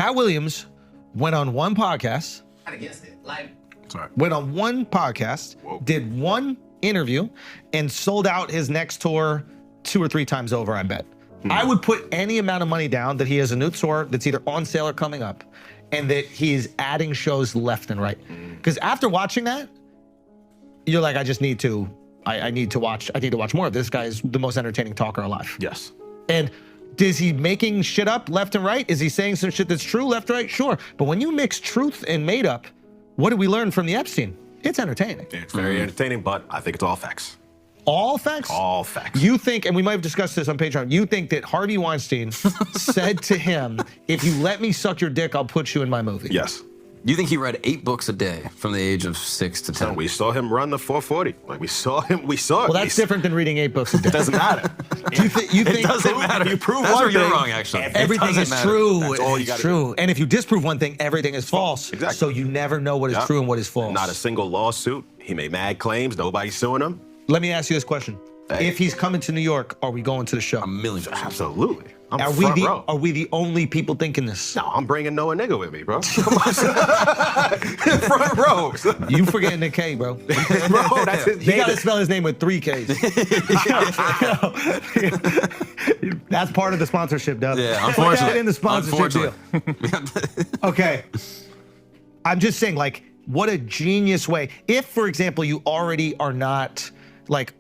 Katt Williams went on one podcast. Against it. Like, Sorry. Went on one podcast, did one interview, and sold out his next tour 2 or 3 times over, I bet. I would put any amount of money down that he has a new tour that's either on sale or coming up, and that he's adding shows left and right. Because after watching that, you're like, I need to watch more of this. Guy is the most entertaining talker alive. Yes. And is he making shit up left and right? Is he saying some shit that's true left and right? Sure. But when you mix truth and made up, what did we learn from the Epstein? It's entertaining. It's very entertaining, but I think it's all facts. All facts? All facts. You think, and we might have discussed this on Patreon, you think that Harvey Weinstein said to him, if you let me suck your dick, I'll put you in my movie? Yes. You think he read 8 books a day from the age of 6 to 10? So we saw him run the 440. Like we saw it. Well, that's different than reading 8 books a day. It doesn't matter. You think It doesn't matter. You prove That's one where you're thing, wrong, actually. everything is matter. true. That's all you It's gotta true. And if you disprove one thing, everything is false. Exactly. So you never know what is true and what is false. Not a single lawsuit. He made mad claims. Nobody's suing him. Let me ask you this question. Hey. If he's coming to New York, are we going to the show? A million. Absolutely. I'm Are front row. are we the only people thinking this? No, I'm bringing Noah nigga with me, bro. Come on, front row. You forgetting the K, bro. Bro, that's his You name. gotta spell his name with 3 Ks. That's part of the sponsorship, Dub. Yeah, Put unfortunately. that in the sponsorship deal. Okay. I'm just saying, like, what a genius way. If, for example, you already are not, like,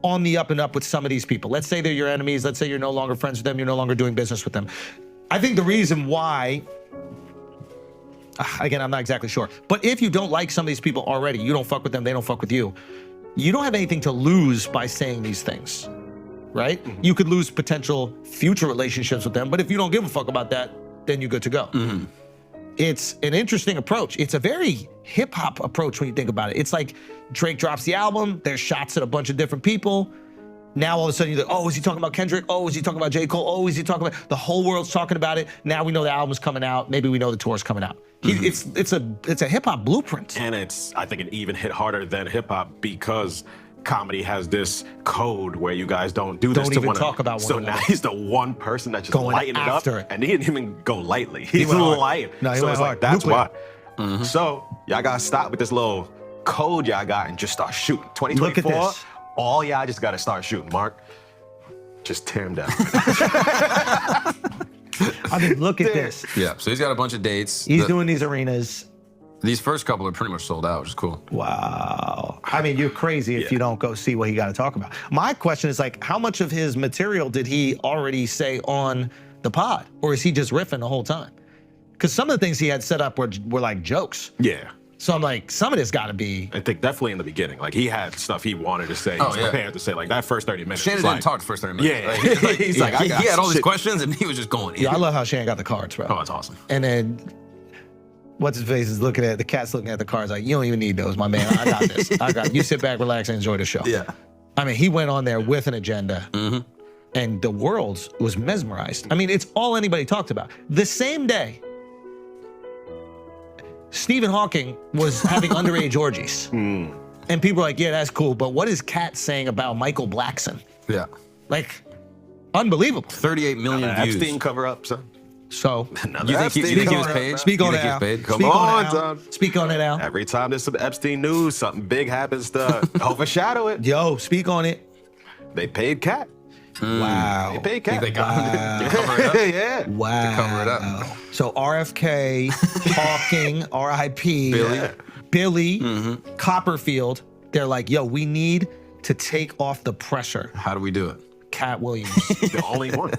on the up and up with some of these people. Let's say they're your enemies. Let's say you're no longer friends with them. You're no longer doing business with them. I think the reason why, again, I'm not exactly sure, but if you don't like some of these people already, you don't fuck with them, they don't fuck with you, you don't have anything to lose by saying these things, right? Mm-hmm. You could lose potential future relationships with them, but if you don't give a fuck about that, then you're good to go. Mm-hmm. It's an interesting approach. It's a very hip hop approach when you think about it. It's like Drake drops the album, there's shots at a bunch of different people. Now all of a sudden you're like, oh, is he talking about Kendrick? Oh, is he talking about J. Cole? Oh, is he talking about, the whole world's talking about it. Now we know the album's coming out. Maybe we know the tour's coming out. It's a hip hop blueprint. And I think it even hit harder than hip hop because comedy has this code where you guys don't do this Don't to even one talk about one So another. now he's the one person that just Going lightened it up, after it. and he didn't even go lightly. He's went hard. light. No, he so went it's hard. like that's Nuclear. why. So y'all gotta stop with this little code y'all got and just start shooting. 2024, Look at this. all y'all just gotta start shooting. Mark, just tear him down. I mean, look at this. Yeah, so he's got a bunch of dates. He's doing these arenas. These first couple are pretty much sold out, which is cool. Wow. I mean, you're crazy if you don't go see what he got to talk about. My question is, like, how much of his material did he already say on the pod? Or is he just riffing the whole time? Because some of the things he had set up were like jokes. Yeah. So I'm like, some of this got to be. I think definitely in the beginning, like he had stuff he wanted to say. He Oh, was yeah. prepared to say. Like that first 30 minutes. Shannon was didn't like, talk the first 30 minutes. Yeah. Like, He's like, I got he had all these shit. questions and he was just going in. I love how Shane got the cards, bro. Oh, that's awesome. And then what's his face is looking at the cat's looking at the cards like, you don't even need those, my man. I got this. I got it. You sit back, relax, and enjoy the show. Yeah. I mean, he went on there with an agenda, and the world was mesmerized. I mean, it's all anybody talked about. The same day, Stephen Hawking was having underage orgies. And people were like, yeah, that's cool, but what is Kat saying about Michael Blackson? Yeah. Like, unbelievable. 38 million views. Epstein cover up, son. So, You think he was paid? speak on You it, think he was Al. paid? Come Speak on, it, Al. son. Speak on it, Al. Every time there's some Epstein news, something big happens to overshadow it. Yo, speak on it. They paid Kat. Wow. They paid Kat. They got to cover it up. Yeah. Wow. cover it up. So RFK, Hawking, R.I.P. Billy, Copperfield, they're like, yo, we need to take off the pressure. How do we do it? Katt Williams. The only one.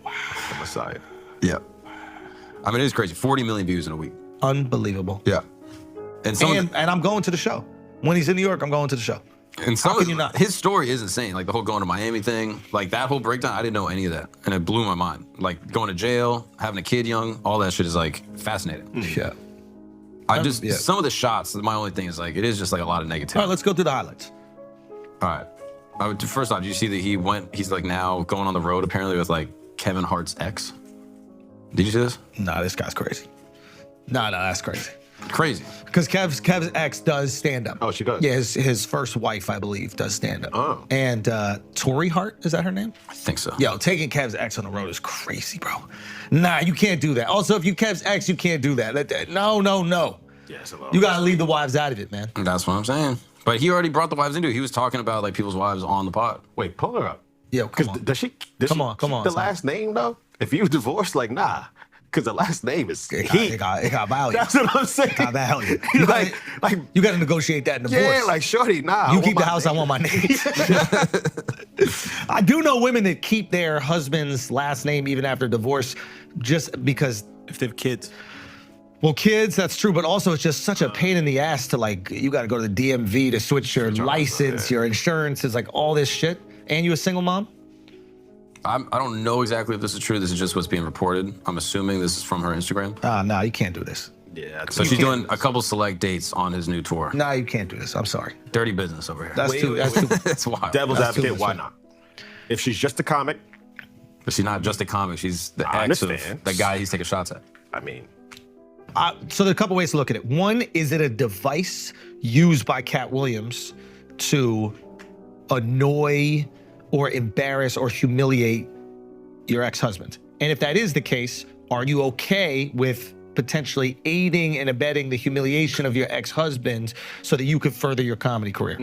Wow. The Messiah. Yeah. I mean, it is crazy. 40 million views in a week. Unbelievable. Yeah. And some And I'm going to the show. When he's in New York, I'm going to the show. And some How of can you not? his story is insane. Like the whole going to Miami thing, like that whole breakdown, I didn't know any of that. And it blew my mind. Like going to jail, having a kid young, all that shit is like fascinating. Yeah. Some of the shots, my only thing is like, it is just like a lot of negativity. All right, let's go through the highlights. All right. First off, did you see that he's like now going on the road apparently with like Kevin Hart's ex? Did you see this? Nah, this guy's crazy. Nah, that's crazy. Crazy. Because Kev's ex does stand up. Oh, she does? Yeah, his first wife, I believe, does stand up. Oh. And Tori Hart, is that her name? I think so. Yo, taking Kev's ex on the road is crazy, bro. Nah, you can't do that. Also, if you Kev's ex, you can't do that. No. Yeah, it's a You gotta leave the wives out of it, man. That's what I'm saying. But he already brought the wives into it. He was talking about like people's wives on the pod. Wait, pull her up. Yo, come on. Does she? Come on, keep the son. last name though? If you divorced, like nah, because the last name is It he. got value. That's what I'm saying. It got value. like, You gotta negotiate that in divorce. yeah, like shorty, nah. You keep the house, I want my name. I do know women that keep their husband's last name even after divorce just because. If they have kids. Well, kids, that's true, but also it's just such a pain in the ass to like, you got to go to the DMV to switch your license, your insurance, is like all this shit. And you a single mom? I don't know exactly if this is true. This is just what's being reported. I'm assuming this is from her Instagram. No, you can't do this. Yeah. So she's doing a couple select dates on his new tour. No, you can't do this. I'm sorry. Dirty business over here. That's too. That's wild. Devil's That's too advocate. much Why fun. not? If she's just a comic, But she's not just a comic. She's the I ex of understand. the guy he's taking shots at. I mean, So there are a couple ways to look at it. One, is it a device used by Katt Williams to annoy or embarrass or humiliate your ex-husband? And if that is the case, are you okay with potentially aiding and abetting the humiliation of your ex-husband so that you could further your comedy career?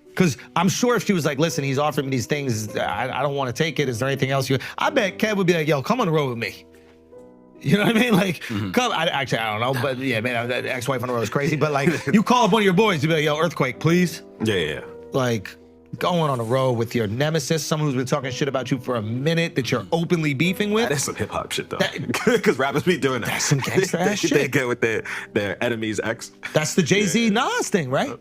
Because I'm sure if she was like, listen, he's offering me these things, I don't want to take it. Is there anything else I bet Kev would be like, yo, come on the road with me. You know what I mean? Like, come. I don't know, but yeah, man, that ex-wife on the road is crazy. But like, you call up one of your boys, you be like, yo, earthquake, please. yeah. Like, going on the road with your nemesis, someone who's been talking shit about you for a minute that you're openly beefing with. That is some hip hop shit though, because rappers be doing that. That's some gangster ass They shit. get with their enemy's ex. That's the Jay-Z Nas thing, right?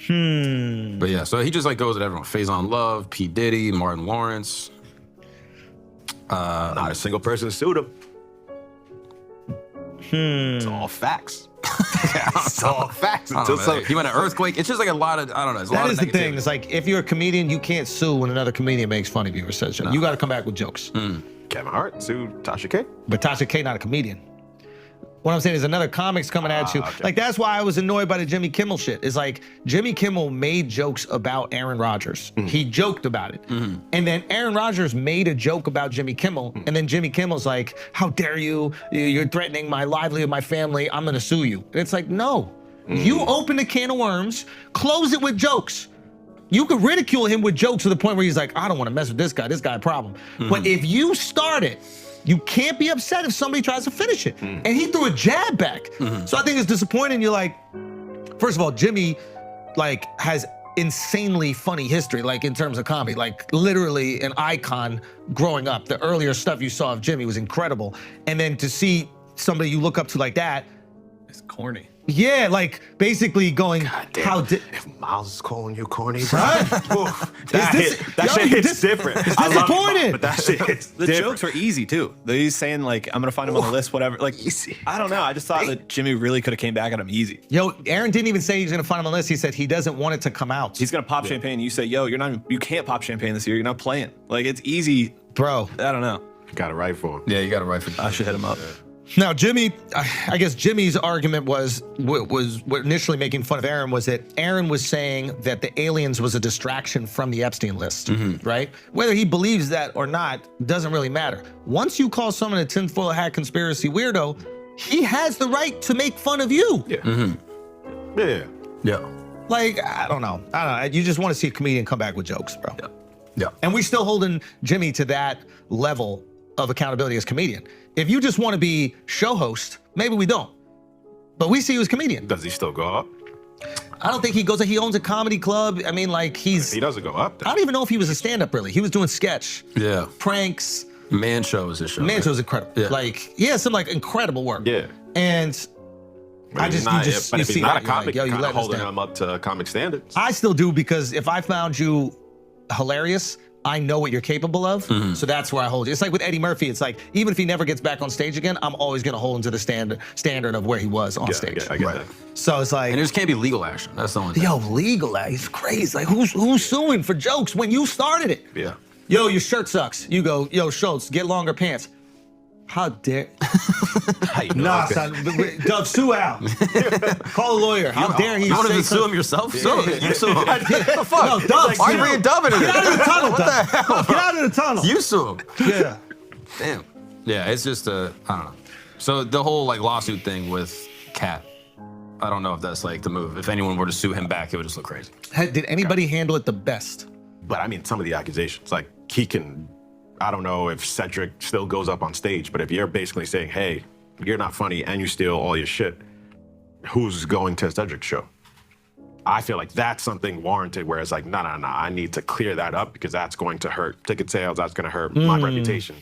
But yeah, so he just like goes at everyone. Faison Love, P. Diddy, Martin Lawrence. Not a single person sued him. It's all facts. It's all facts. I Until don't know, some, he went an earthquake. It's just like a lot of, I don't know. It's a lot That of is the thing. negativity. It's like, if you're a comedian, you can't sue when another comedian makes fun of you or says shit. You got to come back with jokes. Kevin Hart sued Tasha K. But Tasha K not a comedian. What I'm saying is another comic's coming at you. okay. Like, that's why I was annoyed by the Jimmy Kimmel shit. It's like, Jimmy Kimmel made jokes about Aaron Rodgers. He joked about it. And then Aaron Rodgers made a joke about Jimmy Kimmel. And then Jimmy Kimmel's like, how dare you? You're threatening my livelihood, my family. I'm gonna sue you. And it's like, no. You open a can of worms, close it with jokes. You could ridicule him with jokes to the point where he's like, I don't want to mess with this guy a problem. But if you start it, you can't be upset if somebody tries to finish it. And he threw a jab back. So I think it's disappointing. You're like, first of all, Jimmy like has insanely funny history, like in terms of comedy, like literally an icon growing up. The earlier stuff you saw of Jimmy was incredible. And then to see somebody you look up to like that, It's corny. yeah, like basically going, Damn, how did, if Miles is calling you corny, bro, oof, Is this- that yo, shit hits this- different. it's I love disappointing. Miles, but that shit hits The different. jokes are easy too. He's saying like, I'm gonna find him on the list, whatever. Like, Easy. I don't know. I just thought that Jimmy really could have came back at him easy. yo, Aaron didn't even say he's gonna find him on the list. He said he doesn't want it to come out. He's gonna pop champagne. You say, yo, you can't pop champagne this year. You're not playing. Like, it's easy. Bro. I don't know. Got it right for him. Yeah, you got it right for I should hit him up. Now, Jimmy, I guess Jimmy's argument was what initially making fun of Aaron was that Aaron was saying that the aliens was a distraction from the Epstein list, right? Whether he believes that or not doesn't really matter. Once you call someone a tinfoil hat conspiracy weirdo, he has the right to make fun of you. Yeah. Yeah. Yeah. Like, I don't know. You just want to see a comedian come back with jokes, bro. Yeah. And we're still holding Jimmy to that level of accountability as comedian. If you just want to be show host, maybe we don't. But we see you as comedian. Does he still go up? I don't think he owns a comedy club. I mean, like He doesn't go up. I Then. don't even know if he was a stand-up really. He was doing sketch, Yeah. pranks. Man Show is his show. Man right? show's incredible. Yeah. Like, he has some like incredible work. Yeah. And But I if just, he's not, you just, but you if see he's not that, a you're like, comic, yo, you kind let of us holding down. him up to comic standards. I still do, because if I found you hilarious, I know what you're capable of. So that's where I hold you. It's like with Eddie Murphy. It's like, even if he never gets back on stage again, I'm always going to hold him to the standard of where he was on stage. I get that. So it's like, And there just can't be legal action. That's the only thing. yo, legal, he's crazy. Like, who's suing for jokes when you started it? Yeah. Yo, your shirt sucks. You go, yo, Schultz, get longer pants. How dare? How you know Nah, that? son. Dub, sue Al. Call a lawyer. How dare he You want say to sue him yourself? Sue him. You sue him. What the fuck? No, Dub, Why are you bringing Dub into this? Get out of the tunnel, What the Dub. hell? Get out of the tunnel. You sue him. Yeah. Damn. Yeah, it's just I don't know. So the whole like lawsuit thing with Cat, I don't know if that's like the move. If anyone were to sue him back, it would just look crazy. Did anybody handle it the best? But I mean, some of the accusations, like he can, I don't know if Cedric still goes up on stage, but if you're basically saying, hey, you're not funny and you steal all your shit, who's going to Cedric's show? I feel like that's something warranted, whereas like, no, I need to clear that up because that's going to hurt ticket sales, that's going to hurt my reputation.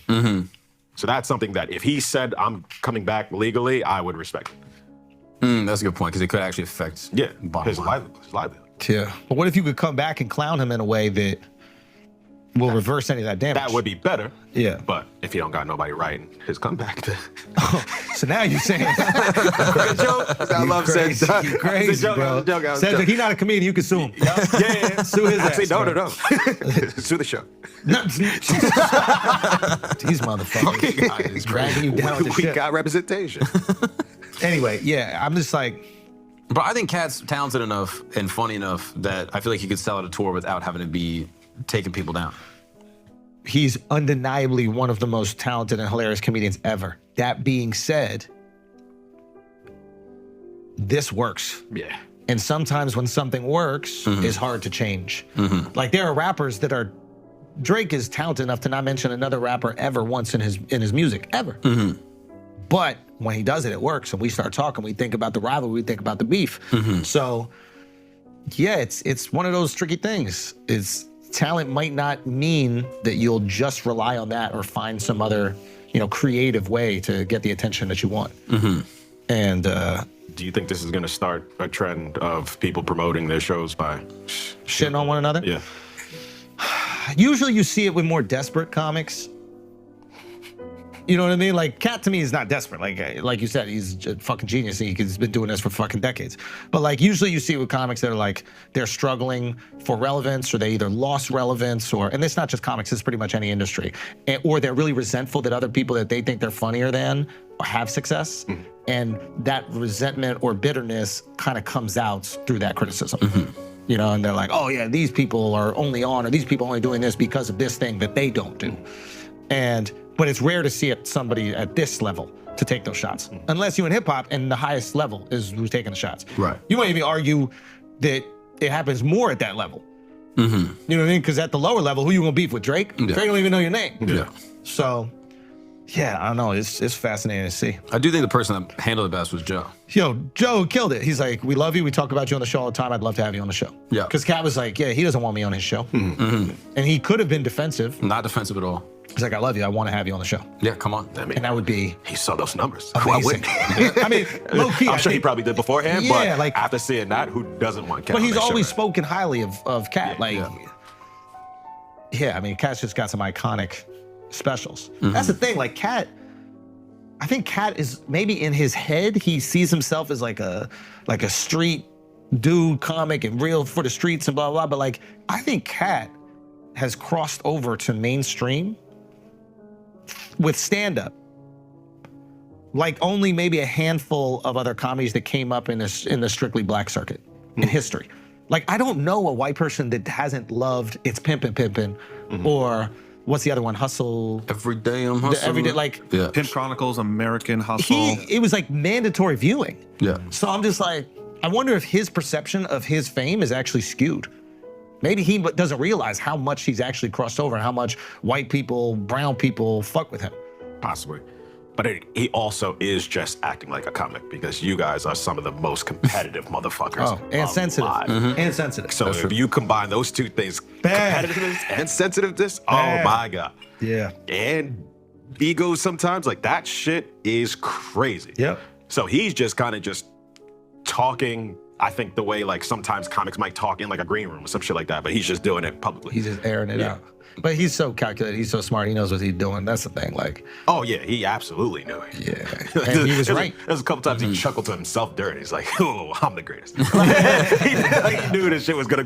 So that's something that if he said I'm coming back legally, I would respect it. That's a good point because it could actually affect His livelihood. Yeah. But what if you could come back and clown him in a way that will reverse any of that damage? That would be better. Yeah. But if you don't got nobody writing his comeback, then So now you're saying, good joke. I love crazy, Cedric. you crazy, bro. Cedric, he's not a comedian. You can sue him. Yeah. Sue his Actually, ass, no. Sue the show. No, these motherfuckers is dragging you down to We shit. got representation. Anyway, yeah, I'm just like, But I think Cat's talented enough and funny enough that I feel like he could sell out a tour without having to be taking people down. he's undeniably one of the most talented and hilarious comedians ever. That being said, this works. Yeah. And sometimes when something works, it's hard to change. Like there are rappers that are, Drake is talented enough to not mention another rapper ever once in his music, ever. But when he does it, it works. And we start talking, we think about the rivalry, we think about the beef. So yeah, it's one of those tricky things. Talent might not mean that you'll just rely on that or find some other, creative way to get the attention that you want. And Do you think this is going to start a trend of people promoting their shows by shitting on one another? Yeah. Usually you see it with more desperate comics. You know what I mean? Like Cat to me is not desperate. Like you said, he's a fucking genius. He's been doing this for fucking decades. But like usually you see it with comics that are like they're struggling for relevance, or they either lost relevance, and it's not just comics. It's pretty much any industry, or they're really resentful that other people that they think they're funnier than have success, and that resentment or bitterness kind of comes out through that criticism. And they're like, oh yeah, these people are only on, or these people are only doing this because of this thing that they don't do. But it's rare to see somebody at this level to take those shots. Unless you're in hip hop and the highest level is who's taking the shots. Right. You might even argue that it happens more at that level. You know what I mean? Because at the lower level, who you gonna beef with? Drake? Yeah. Drake don't even know your name. Yeah. So, yeah, I don't know. It's fascinating to see. I do think the person that handled it best was Joe. Yo, Joe killed it. He's like, we love you. We talk about you on the show all the time. I'd love to have you on the show. Yeah. Because Cat was like, yeah, he doesn't want me on his show. And he could have been defensive. Not defensive at all. He's like, I love you. I want to have you on the show. Yeah, come on. I mean, And that would be he saw those numbers. amazing. I mean, low key. I'm sure he probably did beforehand, Yeah, but like- after seeing that, who doesn't want Cat? But on he's their always show? spoken highly of Cat. Yeah. I mean, Cat's just got some iconic specials. That's the thing. Like Cat, I think Cat is maybe in his head, he sees himself as like a street dude comic and real for the streets and blah, blah, blah. But like, I think Cat has crossed over to mainstream with stand-up. Like only maybe a handful of other comedies that came up in the strictly black circuit in history. Like I don't know a white person that hasn't loved It's Pimpin', or what's the other one? Hustle. Every day I'm hustling. Every day, like Yeah. Pimp Chronicles, American Hustle. it was like mandatory viewing. Yeah. So I'm just like, I wonder if his perception of his fame is actually skewed. Maybe he doesn't realize how much he's actually crossed over and how much white people, brown people fuck with him. Possibly. But he also is just acting like a comic because you guys are some of the most competitive motherfuckers. Oh, and sensitive. alive. And sensitive. So if you combine those two things, Bad. competitiveness and sensitiveness, Bad. oh my God. Yeah. And egos sometimes, like that shit is crazy. Yep. So he's just kind of just talking, I think the way like sometimes comics might talk in like a green room or some shit like that, but he's just doing it publicly. He's just airing it Yeah. out. But he's so calculated. He's so smart. He knows what he's doing. That's the thing. Like, Oh yeah, he absolutely knew it. yeah. And he was right. There's a couple times he chuckled to himself during. He's like, "Oh, I'm the greatest." He knew this shit was gonna go.